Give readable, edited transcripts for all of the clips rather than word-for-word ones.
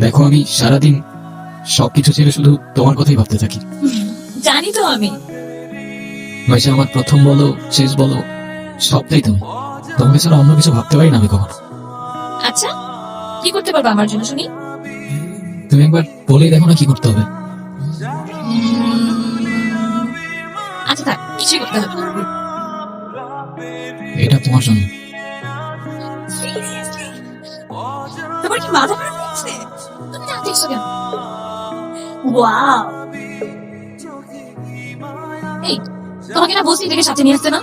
দেখো আমি সারাদিন সবকিছু ছেড়ে শুধু তোমার কথাই ভাবতে থাকি। জানি তো আমি। ভাইসা আমার প্রথম বলো শেষ বলো সবটাই তুমি। তোমাকে ছাড়া অন্য কিছু ভাবতে পারি না আমি কখনো। আচ্ছা, কি করতে পারবো আমার জন্য শুনি? তুমি একবার বলেই দেখো না কি করতে হবে। আচ্ছা থাক, কিছুই করতে হবে না। এটা তোমার জন্য। তোমার কি মাথা খারাপ হয়েছে? তুমি না দেখছো কেন? ওয়াও, এই তোমাকে না বসি থেকে সাথে নিয়ে আসতে না?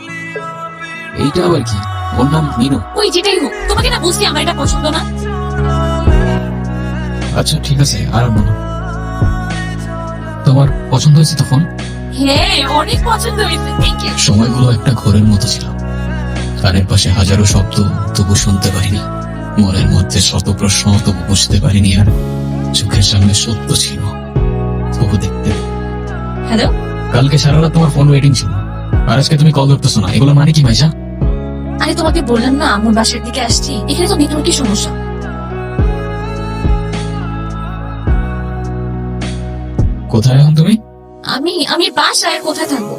এইটা আবার কি? ওর নাম মিনু। ওই যেটাই হোক, তোমাকে না বসি আমার এটা পছন্দ না। আচ্ছা ঠিক আছে, আর আনবো না। তোমার পছন্দ হয়েছে তখন? হ্যাঁ, অনেক পছন্দ হয়েছে। Thank you. সময়গুলো একটা ঘোরের মতো ছিল। কানের পাশে হাজারো শব্দ, তবু শুনতে পারিনি। মনের মধ্যে শত প্রশ্ন, তবু বুঝতে পারিনি। আর চোখের সামনে সত্য ছিল, তবু দেখতে। হ্যালো, কালকে সারা রাত তোমার ফোন ওয়েটিং ছিল, আর আজকে তুমি কল ধরতেছো না। এগুলো মানে কি ভাইসা? আরে তোমাকে বললাম না আমার বাসার দিকে আসছি। এখানে তো নেটওয়ার্ক কি সমস্যা। কোথায় এখন তুমি? আমি আমি বাসায় কোথায় থাকবো?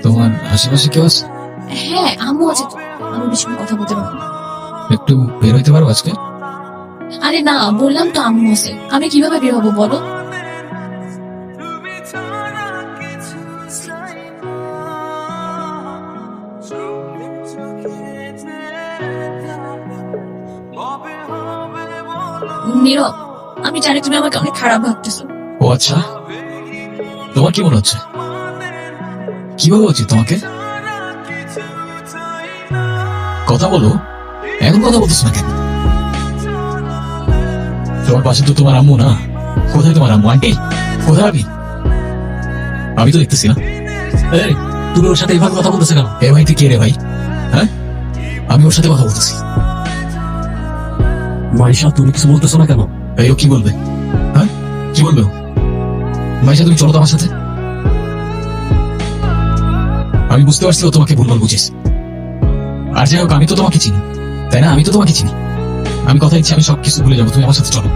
তোমার আশেপাশে কেউ আছে? হ্যাঁ, আম্মু আছে তো। আমি বেশি কথা বলতে পারবো না। একটু বের হইতে পারো আজকে? আরে না, বললাম তো আম্মু আছে। আমি কিভাবে বের হবো বলো? নীরব, আমি জানি তুমি আমাকে অনেক খারাপ ভাবতেছো। ও আচ্ছা, তোমার কি মনে হচ্ছে? কি ভাবা উচিত তোমাকে? কথা বলো, এখন কথা বলতেছ না কেন? তোমার পাশে তো তোমার আম্মু না। কোথায় তোমার আম্মু? আন্টি কোথায়? আমি তো দেখতেছি না। এই, তুমি ওর সাথে এইভাবে কথা বলতেছে কেন? এ ভাই তুই কে রে ভাই? হ্যাঁ, আমি ওর সাথে কথা বলতেছি। মাইশা তুমি কিছু বলতেছো না কেন? এই ও কি বলবে? হ্যাঁ, কি বলবে ও? মাইশা তুমি চলো তো আমার সাথে। আমি বুঝতে পারছি ও তোমাকে ভুলভাল বুঝিস। আর যাই হোক, আমি তো তোমাকে চিনি, তাই না? আমি তো তোমাকে চিনি। আমি কথা দিচ্ছি, আমি সবকিছু ভুলে যাবো। তুমি আমার সাথে চলো।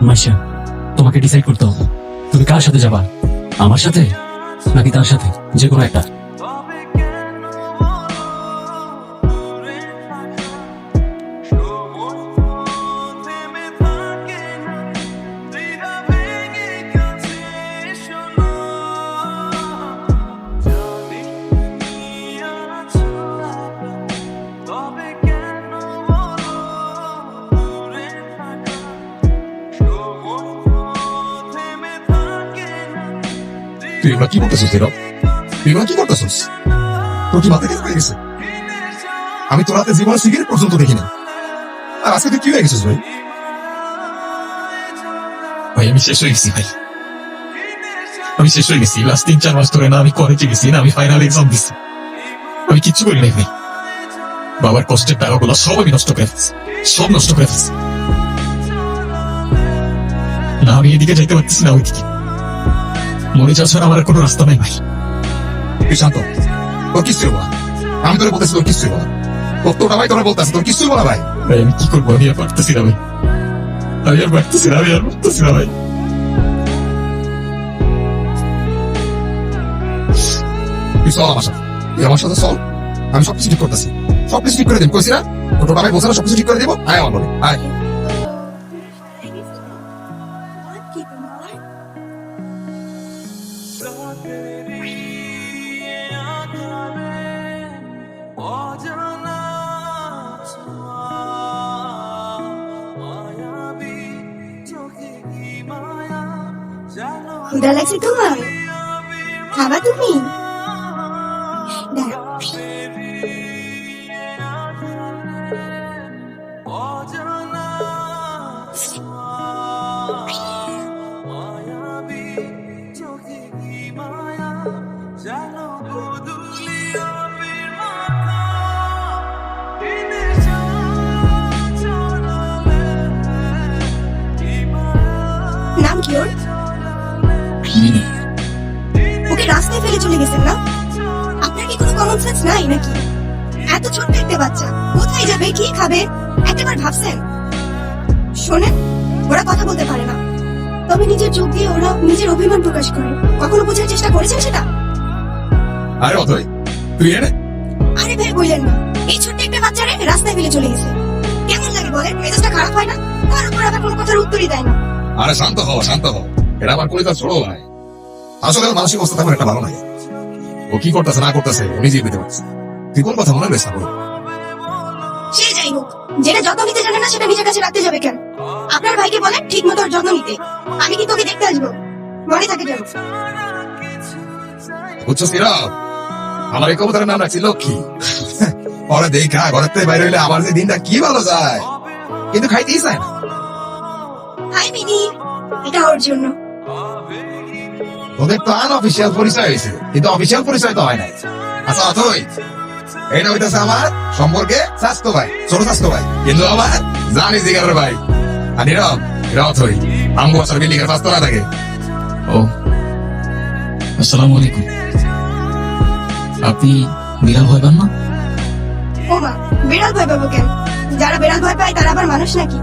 মাইশা, তোমাকে ডিসাইড করতে হবে তুমি কার সাথে যাবা, আমার সাথে নাকি তার সাথে, যে কোনো একটা। তুই এগুলা কি করতেছিস? তুই এগুলা কি করতেছিস? তোর কি মাথা ঠিক হয়ে গেছে? আমি তোর হাতে জীবনে সিগারেট পর্যন্ত দেখিনি, আর আজকে তুই কি হয়ে গেছিস ভাই? ভাই আমি শেষ হয়ে গেছি ভাই, আমি শেষ হয়ে গেছি। লাস্ট 3-4 মাস ধরে না আমি কলেজে গেছি, না আমি ফাইনাল এক্সাম দিচ্ছি। আমি কিচ্ছু করি নাই ভাই। বাবার কষ্টের টাকাগুলো সব আমি নষ্ট করে ফেলছি, সব নষ্ট করে ফেলছি। না আমি এদিকে যাইতে পারতেছি না ওইদিকে। মরে যাওয়া ছাড়া আমার আর কোনো রাস্তা নাই ভাই। তুই শান্ত, তোর কিছুই বলা। আমি তোর বলতেছি তোর কিছুই বলা। তোর ভাই তোরা বলতেছে তোর কিছুই বলা ভাই। ভাই আমি কি করবো? আমি আর পারতেছি না ভাই, আমি আর পারতেছি না, আমি আর পারতেছি না ভাই। তুই চল আমার সাথে, তুই আমার সাথে চল। আমি সবকিছু ঠিক করতেছি, সবকিছু ঠিক করে দিন। কইছি না তোর ভাই বলছে না সবকিছু ঠিক করে দিব। আয় আমার বলে আয়। ক্ষুধা লাগছে তোমার? খাবা তুমি? দাঁড়াও। নাম কি ওর? মিনু। ওকে রাস্তায় ফেলে চলে গেছেন না? আপনার কি কোনো কমন সেন্স নাই নাকি? এত ছোট্ট একটা বাচ্চা কোথায় যাবে, কি খাবে, একবার ভাবছেন? শোনেন, ওরা কথা বলতে পারে না, তবে নিজের চোখ দিয়ে ওরা নিজের অভিমান প্রকাশ করে। কখনো বোঝার চেষ্টা করেছেন সেটা? আরে অথই, তুই এনে আরে ভাই বললেন না, এই ছোট্ট একটা বাচ্চারে রাস্তায় ফেলে চলে গেছে। কেমন লাগে বলেন? মেজাজটা খারাপ হয় না? তার উপর আবার কোনো কথার উত্তরই দেয় না। আরে শান্ত হও, শান্ত হও। এটা আমার কলিতা ছোট ভাই। আসলে ওর মানসিক অবস্থা তেমন একটা ভালো নাই। ও কি করতেছে না করতেছে ও নিজেই বুঝতে পারছে। তুই কোন কথা মনে রয়েছে বলো? সে যাই হোক, যেটা যত্ন নিতে জানে না সেটা নিজের কাছে রাখতে যাবে কেন? আপনার ভাইকে বলেন ঠিক মতো ওর যত্ন নিতে। আমি কি তোকে দেখতে আসবো? মনে থাকে যেন। বুঝছো সিরাপ, আমার এই কবুতরের নাম রাখছি লক্ষ্মী। ওরা দেখা ঘরের থেকে বাইরে হইলে আমার যে দিনটা কি ভালো যায়, কিন্তু খাইতেই চায় না। হাই মিনি, এটা ওর জন্য। তোদের তো আনঅফিসিয়াল পরিচয় হয়েছে, কিন্তু অফিসিয়াল পরিচয় তো হয় নাই। আচ্ছা অথই, এটা হইতেছে আমার সম্পর্কে স্বাস্থ্য ভাই, ছোট স্বাস্থ্য ভাই, কিন্তু আমার জানি জিগারের ভাই। আর নীরব, এটা অথই আমগো বাসার বিল্ডিং এর পাঁচতলা থাকে। ও আসসালামু আলাইকুম। আপনি বিড়াল ভয় পান না? ও মা, বিড়াল ভয় পাবো কেন? যারা বিড়াল ভয় পায় তারা আবার মানুষ নাকি?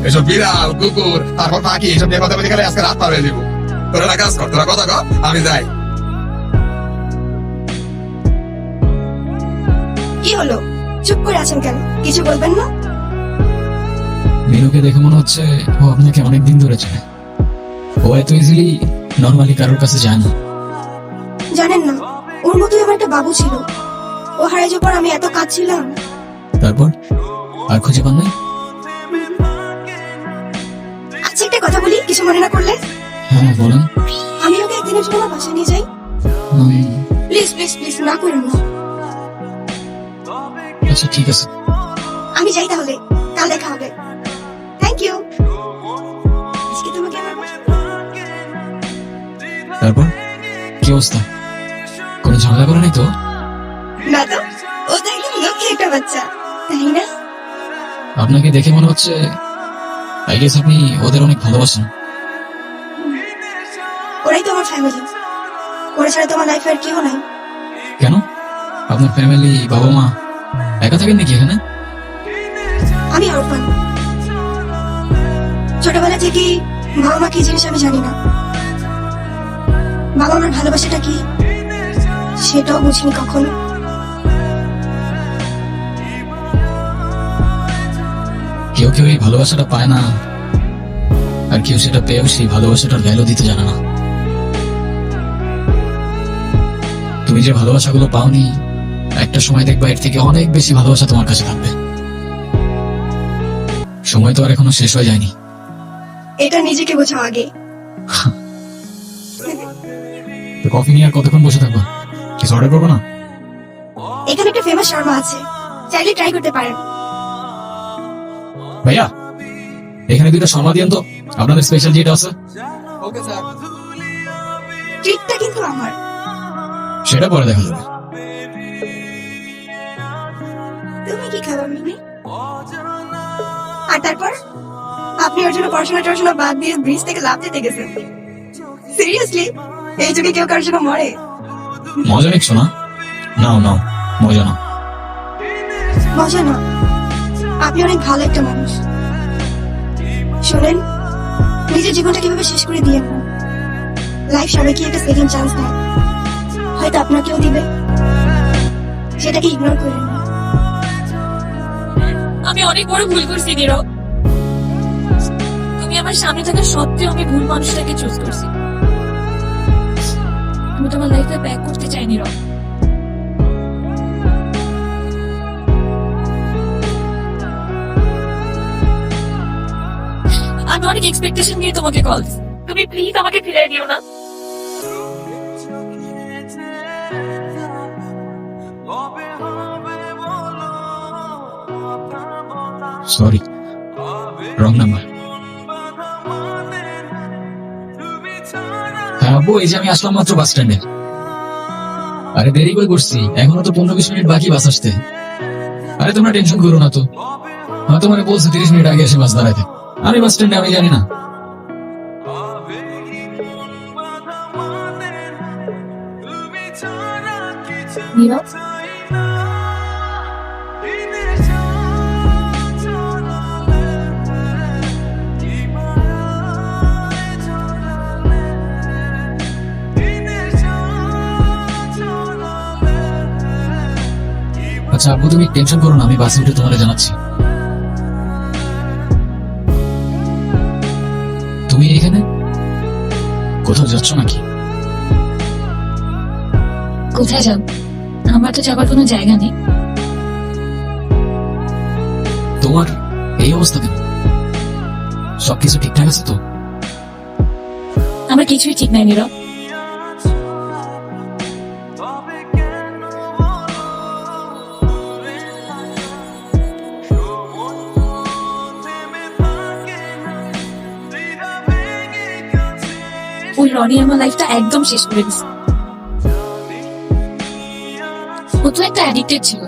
এসব বিড়াল কুকুর তারপর পাখি এসব নিয়ে কথা বলে গেলে আজকে রাত পার হয়ে যাবো। তোরা একটা কাজ কর, তোরা কথা কর, আমি যাই। কি হলো, চুপ করে আছেন কেন? কিছু বলবেন না? মিনুকে দেখে মনে হচ্ছে ও আপনাকে অনেকদিন ধরে চেনে। ও এত ইজিলি নর্মালি কারোর কাছে যায় না। জানেন না, ওর মতোই আমার একটা বাবু ছিল। ও হারিয়ে যাওয়ার পর আমি এত কাঁদছিলাম। তারপর আর খুঁজে পান নাই? আচ্ছা একটা কথা বলি, কিছু মনে না করলে? হ্যাঁ বলেন। আমি ওকে একদিনের জন্য আমার বাসায় নিয়ে যাই। উম, প্লিজ প্লিজ প্লিজ, না করেন না। আচ্ছা ঠিক আছে। আমি যাই তাহলে, কাল দেখা হবে। Thank you. আজকে তোমাকে আমার বাসায়- তারপর কি অবস্থা? কোনো ঝামেলা করে নাই তো? না তো, ও তো একদম লক্ষ্মী একটা বাচ্চা, তাই না? আপনাকে দেখে মনে হচ্ছে আই গেস আপনি ওদের অনেক ভালোবাসেন। ওরাই তো আমার ফ্যামিলি। ওরা ছাড়া তোমার লাইফে আর কেউ নাই। কেন? আপনার ফ্যামিলি বাবা মা একা থাকেন নাকি এখানে? আমি অরফান। ছোটবেলা থেকেই বাবা মা কি জিনিস আমি জানি না। বাবা মার ভালোবাসাটা কি সেটাও বুঝিনি কখনো। কেউ কেউ এই ভালোবাসাটা পায় না, আর কেউ সেটা পেয়েও সেই ভালোবাসাটার ভ্যালু দিতে জানে না। তুমি যে ভালোবাসাগুলো পাওনি, একটা সময় দেখবা এর থেকে অনেক বেশি ভালোবাসা তোমার কাছে থাকবে। সময় তো আর এখনো শেষ হয়ে যায়নি। এটা নিজেকে বোঝাও আগে। তো কফি নিয়ে আর কতক্ষণ বসে থাকবো? কিছু অর্ডার করবো না? এখানে একটা ফেমাস শর্মা আছে, চাইলে ট্রাই করতে পারেন। ভাইয়া এখানে দুইটা শর্মা দিয়েন তো, আপনাদের স্পেশাল যেটা আছে। Okay sir. ট্রিটটা কিন্তু আমার। সেটা পরে দেখা যাবে। তুমি কি খাবে মিনি? আর তারপর আপনি ওর জন্য পড়াশোনা বাদ দিয়ে ব্রিজ থেকে লাফ দিতে গেছেন? সিরিয়াসলি? এই যুগে কেউ কারোর জন্য মরে? মজা নিচ্ছ না? নাও নাও, মজা নাও। মজা না, আপনি অনেক ভালো একটা মানুষ। শোনেন, নিজের জীবনটা কিভাবে শেষ করে দিয়েন না। লাইফ সবাইকে একটা সেকেন্ড চান্স দেয়, হয়তো আপনাকেও দিবে, সেটাকে ইগনোর করেন না। আমি অনেক বড় ভুল করছি নীরব। তুমি আমার সামনে থাকা সত্ত্বেও আমি ভুল মানুষটাকে চুজ করছি। আমি তোমার লাইফে ব্যাক করতে চাই নীরব। আমি অনেক এক্সপেকটেশন নিয়ে তোমাকে কল দিছি। তুমি প্লিজ আমাকে ফিরিয়ে দিও না। Sorry, wrong number. হ্যাঁ আব্বু, এই যে আমি আসলাম মাত্র বাস স্ট্যান্ডে। আরে দেরি করে করছি, এখনো তো 15-20 মিনিট বাকি বাস আসতে। আরে তোমরা টেনশন করো না তো, হ্যাঁ তোমাকে বলছে 30 মিনিট আগে এসে বাস দাঁড়াইতে। আমি বাস স্ট্যান্ডে, আমি জানি না। নীরব, আচ্ছা আব্বু, তুমি টেনশন করো না, আমি বাসে উঠে তোমারে জানাচ্ছি। তুমি এখানে কোথাও যাচ্ছ নাকি? কোথায় যাব? আমার তো যাবার কোনো জায়গা নেই। তোমার এই অবস্থা কেন? সবকিছু ঠিকঠাক আছে তো? আমার কিছুই ঠিক নাই নীরব। ওই রনি আমার লাইফটা একদম শেষ করে দিছে। ও তো একটা অ্যাডিক্টেড ছিল।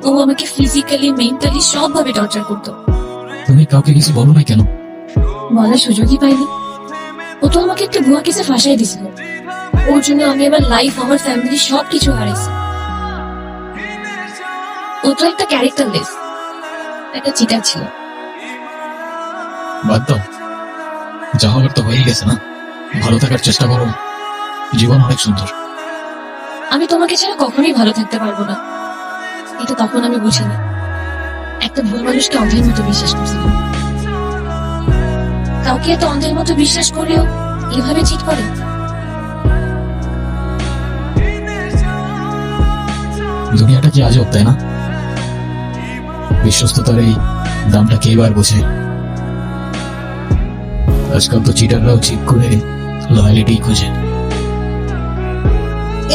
ও আমাকে ফিজিক্যালি মেন্টালি সবভাবে টর্চার করতো। তুমি কাউকে কিছু বলো না কেন? বলার সুযোগই পাইনি। ও তো আমাকে একটা ভুয়া কেসে ফাঁসাই দিছিল। ওর জন্য আমি আমার লাইফ, আমার ফ্যামিলি সবকিছু হারাইছি। ও তো একটা ক্যারেক্টারলেস, একটা চিটার ছিল। বাদ দাও, যা হবার তো হয়েই গেছে না। ভালো থাকার চেষ্টা করো, জীবন অনেক সুন্দর। আমি তোমাকে ছাড়া কখনোই ভালো থাকতে পারবো না, এটা তখন আমি বুঝিনি। একটা ভুল মানুষকে অন্ধের মতো বিশ্বাস করছিলাম। কাউকে এত অন্ধের মতো বিশ্বাস করেও এভাবে চিট করে। দুনিয়াটা কি আজব, তাই না? বিশ্বস্ততার এই দামটা কে বার বোঝে? আজকাল তো চিটাররাও চিট করে লয়ালিটি খোঁজে।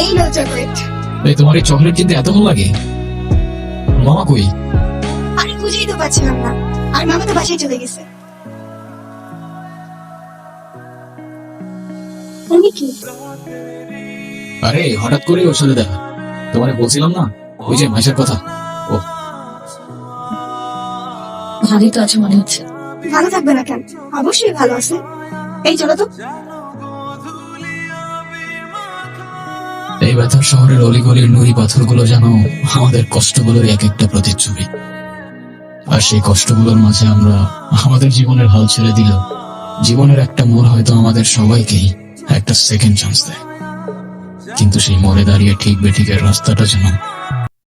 এই লো চকলেট। এই তোমার এই চকলেট কিনতে এতক্ষণ লাগে? মামা কই? আরে খুঁজেই তো পাচ্ছিলাম না, আর মামা তো বাসায় চলে গেছে। উনি কি? আরে হঠাৎ করে ওর সাথে দেখা। তোমারে বলছিলাম না ওই যে মাইশার কথা। ও ভালোই তো আছে মনে হচ্ছে। ভালো থাকবে না কেন? অবশ্যই ভালো আছে। এই চলো তো। এই ব্যথার শহরের অলিগলির নুড়ি পাথরগুলো যেন আমাদের কষ্টগুলোর এক একটা প্রতিচ্ছবি। আর সেই কষ্টগুলোর মাঝে আমরা আমাদের জীবনের হাল ছেড়ে দিল। জীবনের একটা মোড় হয়তো আমাদের সবাইকেই একটা সেকেন্ড চান্স দেয়, কিন্তু সেই মোড়ে দাঁড়িয়ে ঠিক বেঠিকের রাস্তাটা যেন